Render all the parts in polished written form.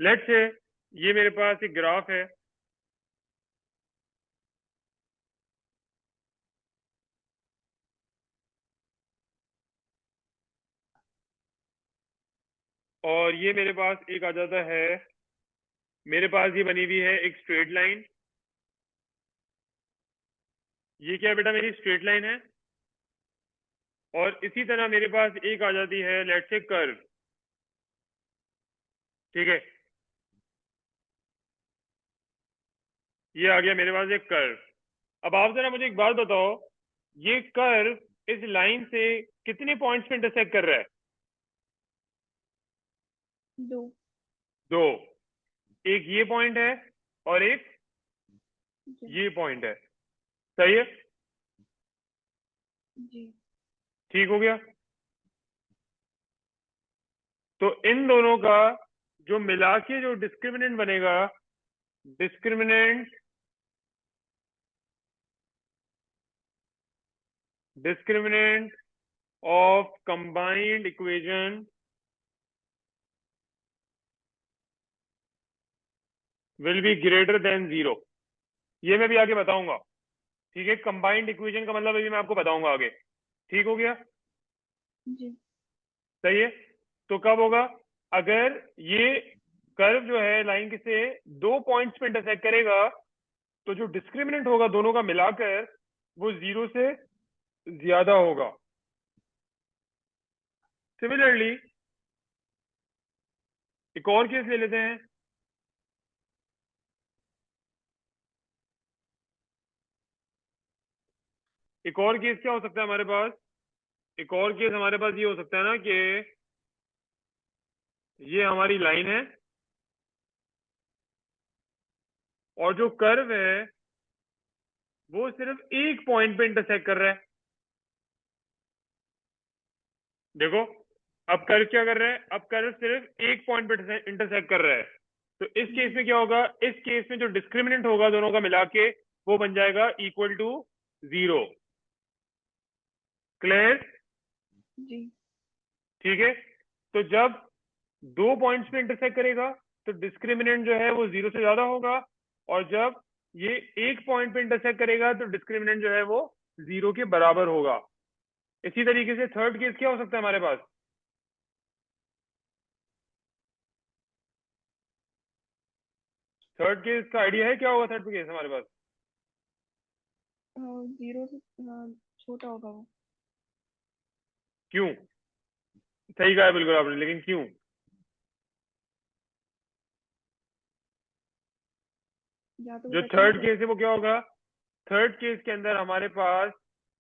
Let's say ये मेरे पास एक ग्राफ है, और ये मेरे पास एक आ जाता है, मेरे पास ये बनी हुई है एक स्ट्रेट लाइन। ये क्या है बेटा, मेरी स्ट्रेट लाइन है। और इसी तरह मेरे पास एक आ जाती है लेट्स से कर्व। ठीक है, ये आ गया मेरे पास एक कर्व। अब आप जरा मुझे एक बात बताओ, ये कर्व इस लाइन से कितने पॉइंट्स पे इंटरसेक्ट कर रहा है? दो। दो। एक ये पॉइंट है और एक जी। ये पॉइंट है। सही है, जी। ठीक हो गया। तो इन दोनों का जो मिला के जो डिस्क्रिमिनेंट बनेगा, discriminant discriminant of combined equation will be greater than zero. ये मैं भी आगे बताऊंगा। ठीक है, कंबाइंड इक्वेशन का मतलब अभी मैं आपको बताऊंगा आगे। ठीक हो गया, जी। सही है। तो कब होगा, अगर ये कर्व जो है लाइन के से दो पॉइंट्स पे इंटरसेक्ट करेगा, तो जो डिस्क्रिमिनेंट होगा दोनों का मिलाकर वो जीरो से ज्यादा होगा। सिमिलरली एक और केस ले लेते हैं। एक और केस क्या हो सकता है हमारे पास? एक और केस हमारे पास ये हो सकता है ना कि ये हमारी लाइन है और जो कर्व है वो सिर्फ एक पॉइंट पे इंटरसेक्ट कर रहा है। देखो, अब कर्व क्या कर रहा है, अब कर्व सिर्फ एक पॉइंट पे इंटरसेक्ट कर रहा है। तो इस केस जी। में क्या होगा, इस केस में जो डिस्क्रिमिनेंट होगा दोनों का मिला के वो बन जाएगा इक्वल टू जीरो। क्लियर? जी। ठीक है। तो जब दो पॉइंट्स पे इंटरसेक्ट करेगा तो डिस्क्रिमिनेंट जो है वो जीरो से ज्यादा होगा, और जब ये एक पॉइंट पे इंटरसेक्ट करेगा तो डिस्क्रिमिनेंट जो है वो जीरो के बराबर होगा। इसी तरीके से थर्ड केस क्या हो सकता है हमारे पास? थर्ड केस का आइडिया है क्या होगा थर्ड केस हमारे पास? जीरो से छोटा होगा वो। क्यों? सही कहा है बिल्कुल आपने, लेकिन क्यों? या तो वो जो टच नहीं थर्ड कर। केस है वो क्या होगा? थर्ड केस के अंदर हमारे पास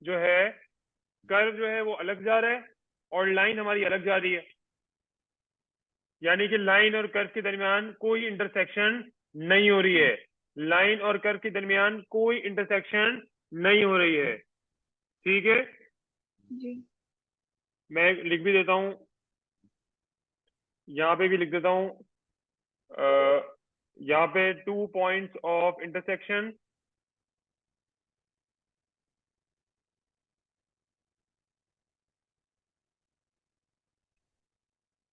जो है कर्व जो है वो अलग जा रहा है और लाइन हमारी अलग जा रही है। यानी कि लाइन और कर्व के दरमियान कोई इंटरसेक्शन नहीं हो रही है। लाइन और कर्व के दरमियान कोई इंटरसेक्शन नहीं हो रही है। ठीक है, जी। मैं लिख भी देता हूं, यहाँ पे भी लिख देता हूं। यहाँ पे टू पॉइंट्स ऑफ इंटरसेक्शन,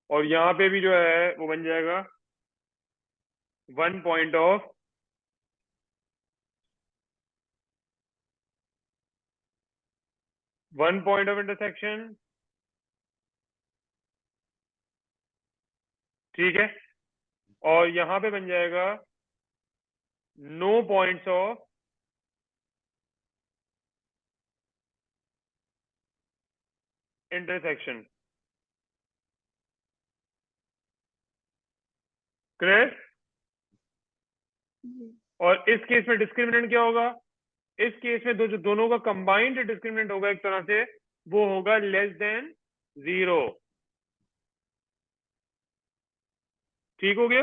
और यहाँ पे भी जो है वो बन जाएगा वन पॉइंट ऑफ इंटरसेक्शन। ठीक है, और यहाँ पे बन जाएगा no points of intersection. Clear? जी। और इस केस में डिस्क्रिमिनेंट क्या होगा? इस केस में जो दोनों का कंबाइंड डिस्क्रिमिनेंट होगा एक तरह से, वो होगा लेस देन जीरो। ठीक हो गया।